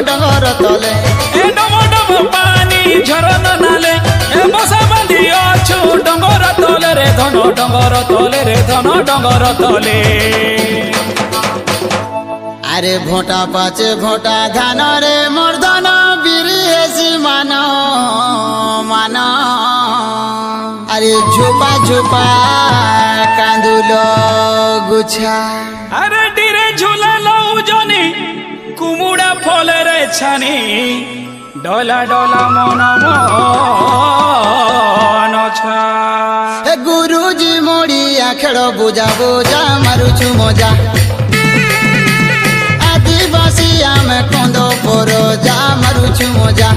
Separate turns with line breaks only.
डगर तले
ए डम डम पानी झरन नाले ए बसा बांधी अछु डंगर तले रे धन डंगर तले रे धन डंगर तले
अरे भोटा पाचे भोटा धान रे मर्दन बिरी हेसी मान मान अरे झोपा झोपा कांदुलो गुछा
अरे डिरे झूला लऊ जनी कुमुड़ा फले रे छानी डोला डोला मन मन छा
ए गुरुजी मोड़िया खेल बुझा बुझा मारुछु मजा आदिवासी आमे कंदो परो जा मारुछु मजा।